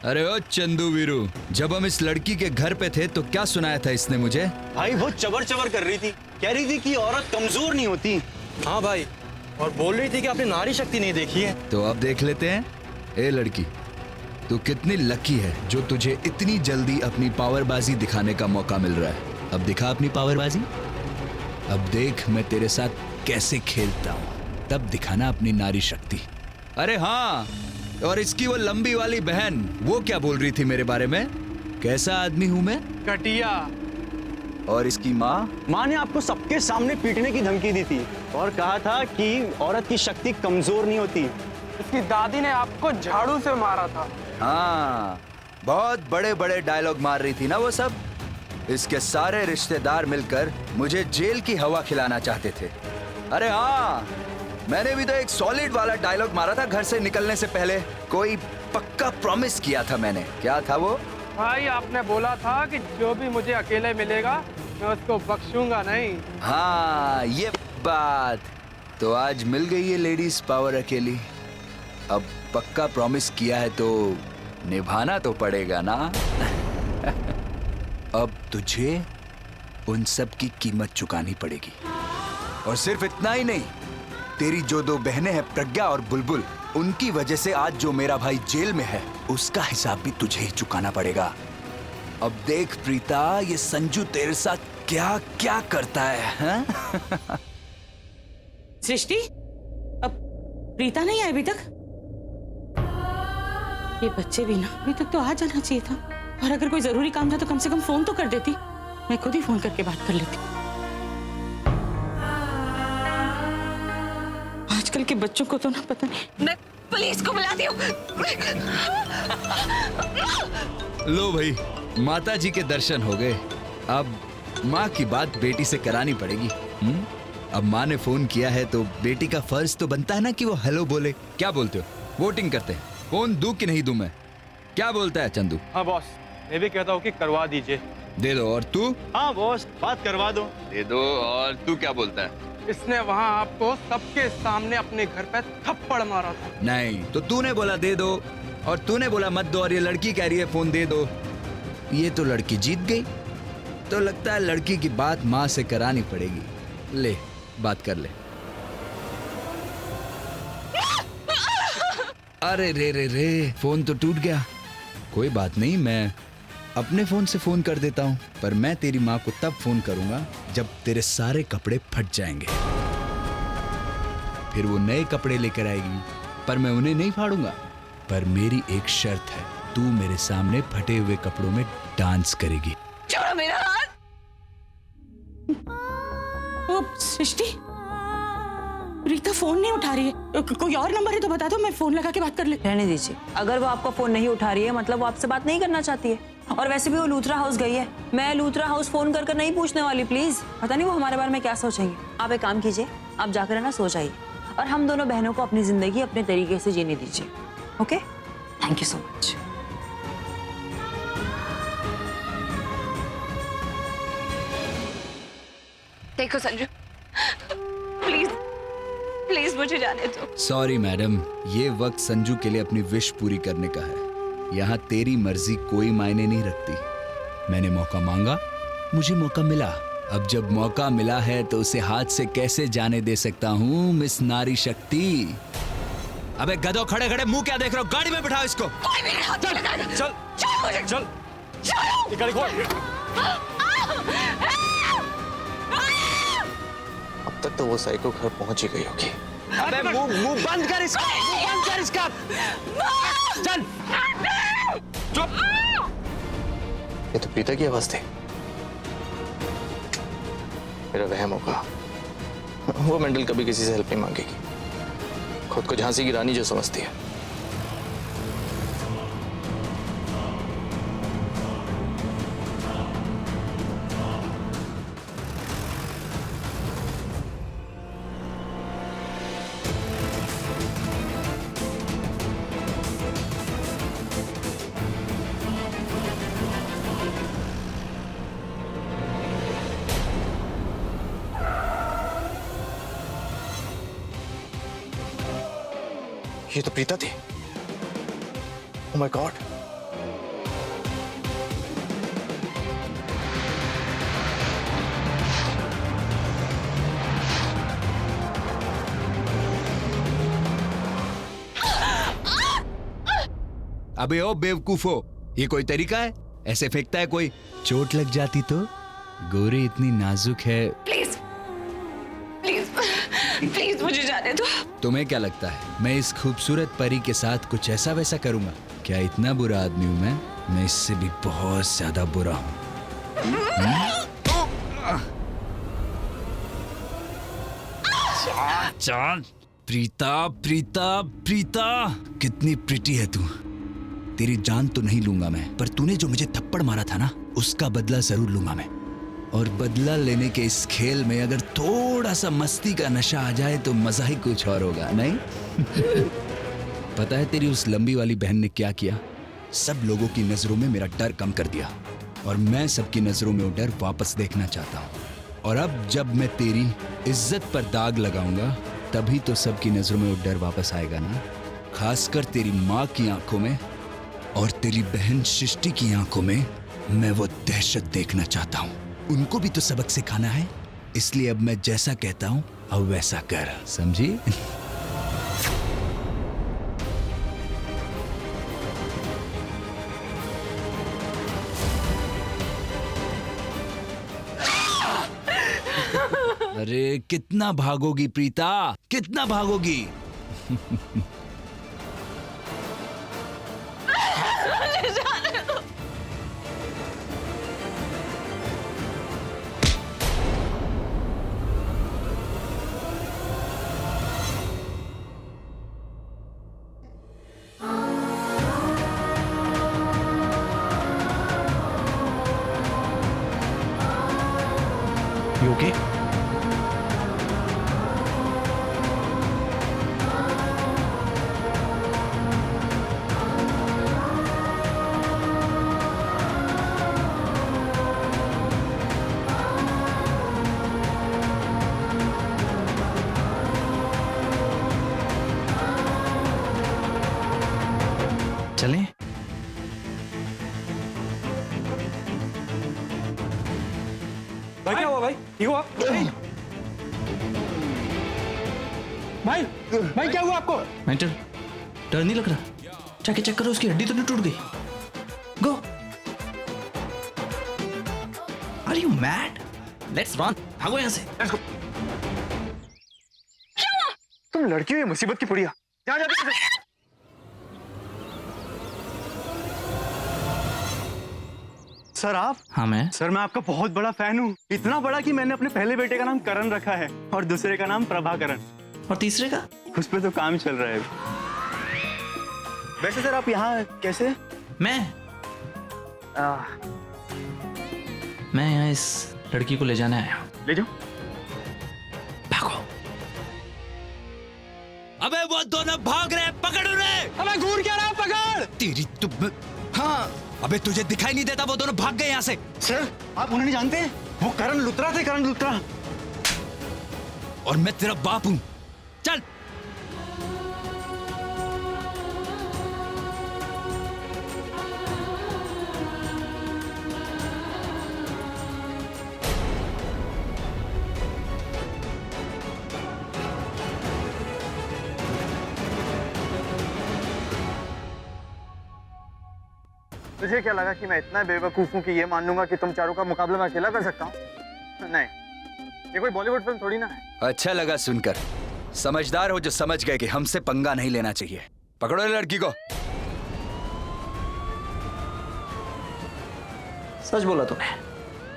अरे ओ चंदू वीरू, जब हम इस लड़की के घर पे थे तो क्या सुनाया था इसने मुझे? भाई वो चबर चबर कर रही थी, कह रही थी कि औरत कमजोर नहीं होती। हाँ भाई, और बोल रही थी कि आपने नारी शक्ति नहीं देखी है। तो अब देख लेते हैं। ए लड़की, तू कितनी लकी है जो तुझे इतनी जल्दी अपनी पावरबाजी दिखाने का मौका मिल रहा है। अब दिखा अपनी पावरबाजी। अब देख मैं तेरे साथ कैसे खेलता हूँ, तब दिखाना अपनी नारी शक्ति। अरे हाँ, और इसकी वो लंबी वाली बहन, वो क्या बोल रही थी मेरे बारे में? कैसा आदमी हूँ मैं? घटिया। और इसकी माँ? माँ ने आपको सबके सामने पीटने की धमकी दी थी और कहा था कि औरत की शक्ति कमजोर नहीं होती। इसकी दादी ने आपको झाड़ू से मारा था। हाँ, बहुत बड़े बड़े डायलॉग मार रही थी ना वो सब। इसके सारे रिश्तेदार मिलकर मुझे जेल की हवा खिलाना चाहते थे। अरे हाँ, मैंने भी तो एक सॉलिड वाला डायलॉग मारा था घर से निकलने से पहले। कोई पक्का प्रॉमिस किया था मैंने। क्या था वो? भाई आपने बोला था कि जो भी मुझे अकेले मिलेगा मैं उसको बख्शूंगा नहीं। हाँ, ये बात तो आज मिल गई है लेडीज पावर अकेली। अब पक्का प्रॉमिस किया है तो निभाना तो पड़ेगा ना। अब तुझे उन सब की कीमत चुकानी पड़ेगी। और सिर्फ इतना ही नहीं, तेरी जो दो बहनें हैं प्रज्ञा और बुलबुल, उनकी वजह से आज जो मेरा भाई जेल में है उसका हिसाब भी तुझे ही चुकाना पड़ेगा। अब देख प्रीता, ये संजू तेरे साथ क्या क्या करता है, हाँ? सृष्टि, अब प्रीता नहीं आई अभी तक? ये बच्चे भी ना अभी तक तो आ जाना चाहिए था। और अगर कोई जरूरी काम था तो कम से कम फोन तो कर देती। मैं खुद ही फोन करके बात कर लेती। आजकल के बच्चों को तो ना पता नहीं। मैं पुलिस को बुलाती हूँ। लो भाई, माता जी के दर्शन हो गए। अब माँ की बात बेटी से करानी पड़ेगी। अब माँ ने फोन किया है तो बेटी का फर्ज तो बनता है ना कि वो हेलो बोले। क्या बोलते हो? वोटिंग करते हैं, फोन दूं कि नहीं दूं मैं? क्या बोलता है चंदू? हाँ बॉस, मैं भी कहता हूँ कि करवा दीजिए। दे दो। और तू? हाँ बॉस, बात करवा दो। दे दो। और तू क्या बोलता है? इसने वहाँ आपको सबके सामने अपने घर पे थप्पड़ मारा था। नहीं, तो तूने बोला दे दो और तूने बोला मत दो, और ये लड़की कह रही है फोन दे दो। ये तो लड़की जीत गई। तो लगता है लड़की की बात माँ से करानी पड़ेगी। ले, बात कर ले। अरे रे रे रे, फोन तो टूट गया। कोई बात नहीं, मैं अपने फोन से फोन कर देता हूं। पर मैं तेरी माँ को तब फोन करूंगा जब तेरे सारे कपड़े फट जाएंगे। फिर वो नए कपड़े लेकर आएगी, पर मैं उन्हें नहीं फाड़ूंगा। पर मेरी एक शर्त है, तू मेरे सामने फटे हुए कपड़ों में डांस करेगी। छोड़ो मेरा हाथ। सृष्टि, प्रीता फोन नहीं उठा रही है। कोई और नंबर है तो बता दो, मैं फोन लगा के बात कर लेती। रहने दीजिए। अगर वो आपका फोन नहीं उठा रही है मतलब वो आपसे बात नहीं करना चाहती है। और वैसे भी वो लूथरा हाउस गई है। मैं लूथरा हाउस फोन कर नहीं पूछने वाली। प्लीज, पता नहीं वो हमारे बारे में क्या सोचेंगे। आप एक काम कीजिए, आप जाकर है ना सो जाइए और हम दोनों बहनों को अपनी जिंदगी अपने तरीके से जीने दीजिए। Okay, thank you so much. देखो संजू, प्लीज प्लीज मुझे जाने दो। सॉरी मैडम, ये वक्त संजू के लिए अपनी विश पूरी करने का है। यहाँ तेरी मर्जी कोई मायने नहीं रखती। मैंने मौका मांगा, मुझे मौका मिला। अब जब मौका मिला है तो उसे हाथ से कैसे जाने दे सकता हूँ, मिस नारी शक्ति। अबे गधो, खड़े खड़े मुंह क्या देख रहे हो? गाड़ी में बिठाओ इसको। चल चल चल, निकाल खोल। अब तक तो वो साइको घर पहुंच ही गई होगी। अबे मुंह बंद कर इसका, मुंह बंद कर इसका। चल चुप। ये तो प्रीता की आवाज थी। मेरा वहम होगा। वो मेंटल कभी किसी से हेल्प नहीं मांगेगी। खुद को झांसी की रानी जो समझती है। ये तो प्रीता थी। ओह माय गॉड, अबे ओ बेवकूफो, ये कोई तरीका है? ऐसे फेंकता है कोई? चोट लग जाती तो? गोरी इतनी नाजुक है। प्लीज प्लीज प्लीज मुझे जाने दो। तुम्हें क्या लगता है मैं इस खूबसूरत परी के साथ कुछ ऐसा वैसा करूंगा? क्या इतना बुरा आदमी हूं मैं इससे भी बहुत ज्यादा बुरा हूं। चल प्रीता, प्रीता, प्रीता, कितनी प्रिटी है तू। तेरी जान तो नहीं लूंगा मैं, पर तूने जो मुझे थप्पड़ मारा था ना, उसका बदला जरूर लूंगा मैं। और बदला लेने के इस खेल में अगर थोड़ा सा मस्ती का नशा आ जाए तो मजा ही कुछ और होगा, नहीं? पता है तेरी उस लंबी वाली बहन ने क्या किया? सब लोगों की नजरों में मेरा डर कम कर दिया, और मैं सबकी नजरों में वो डर वापस देखना चाहता हूँ। और अब जब मैं तेरी इज्जत पर दाग लगाऊंगा, तभी तो सबकी नजरों में वो डर वापस आएगा ना। खासकर तेरी माँ की आंखों में और तेरी बहन सृष्टि की आंखों में मैं वो दहशत देखना चाहता हूँ। उनको भी तो सबक सिखाना है, इसलिए अब मैं जैसा कहता हूँ अब वैसा कर, समझी? अरे कितना भागोगी प्रीता, कितना भागोगी? You okay? चलें? भाई क्या हुआ भाई? ठीक हुआ? भाई भाई क्या हुआ आपको? मेंटल डर नहीं लग रहा? जाके चेक करो, उसकी हड्डी तो नहीं टूट गई। Go. Are you mad? Let's run, भागो यहाँ से। Let's go. तुम लड़की हो या मुसीबत की पुड़िया? क्या जाते हो? सर आप? हाँ मैं। सर मैं आपका बहुत बड़ा फैन हूँ, इतना बड़ा कि मैंने अपने पहले बेटे का नाम करण रखा है और दूसरे का नाम प्रभाकरण। और तीसरे का? उस पे तो काम चल रहा है। वैसे सर आप यहाँ कैसे? मैं यहाँ इस लड़की को ले जाने आया हूँ। ले जाओ। भागो। अबे वो दोनों भाग रहे, पकड़ उन्हें। अबे घूर क्या रहा, पकड़। तेरी तुम। हाँ, अबे तुझे दिखाई नहीं देता? वो दोनों भाग गए यहाँ से। सर आप उन्हें नहीं जानते? वो करण लुथरा थे, करण लुथरा। और मैं तेरा बाप हूँ। चल। तुझे क्या लगा कि मैं इतना बेवकूफ हूँ कि ये मान लूंगा कि तुम चारों का मुकाबला मैं अकेला कर सकता हूँ? नहीं, ये कोई बॉलीवुड फिल्म थोड़ी ना है। अच्छा लगा सुनकर। समझदार हो जो समझ गए कि हमसे पंगा नहीं लेना चाहिए। पकड़ो लड़की को। सच बोला तूने,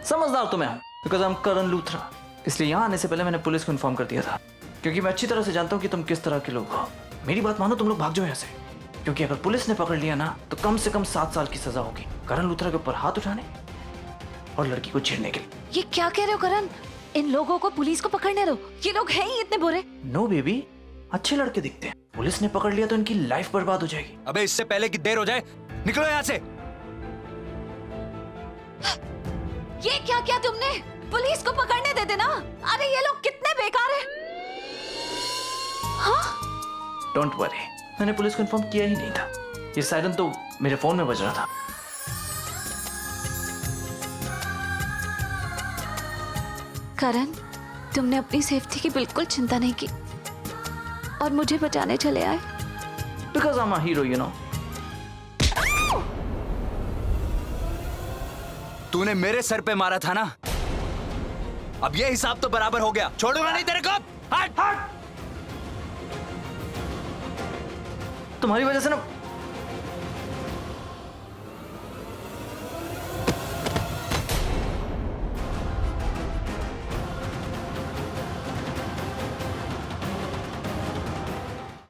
समझदार तो मैं हूँ, because I am Karan Luthra. इसलिए यहाँ आने से पहले मैंने पुलिस को इन्फॉर्म कर दिया था, क्योंकि मैं अच्छी तरह से जानता हूँ कि तुम किस तरह के लोग हो। मेरी बात मानो, तुम लोग भाग जाओ यहाँ से, क्योंकि अगर पुलिस ने पकड़ लिया ना तो कम से कम 7 साल की सजा होगी करण लूथरा के ऊपर हाथ उठाने और लड़की को छेड़ने के लिए। ये क्या कह रहे हो करण? इन लोगों को पुलिस को पकड़ने दो, ये लोग हैं ही इतने बुरे। नो बेबी, अच्छे लड़के दिखते हैं। पुलिस ने पकड़ लिया तो इनकी लाइफ बर्बाद हो जाएगी। अबे इससे पहले कि देर हो जाए, निकलो यहाँ से। ये क्या किया तुमने? पुलिस को पकड़ने देते ना। अरे ये लोग कितने बेकार हैं। हाँ? डोंट वरी, मैंने पुलिस को इन्फॉर्म किया ही नहीं था। ये सायरन तो मेरे फोन में बज रहा था। करण, तुमने अपनी सेफ्टी की बिल्कुल चिंता नहीं की और मुझे बचाने चले आए। Because I am a hero, you know. तूने मेरे सर पे मारा था ना, अब ये हिसाब तो बराबर हो गया। छोड़ूंगा नहीं तेरे को। हट हट। तुम्हारी वजह से ना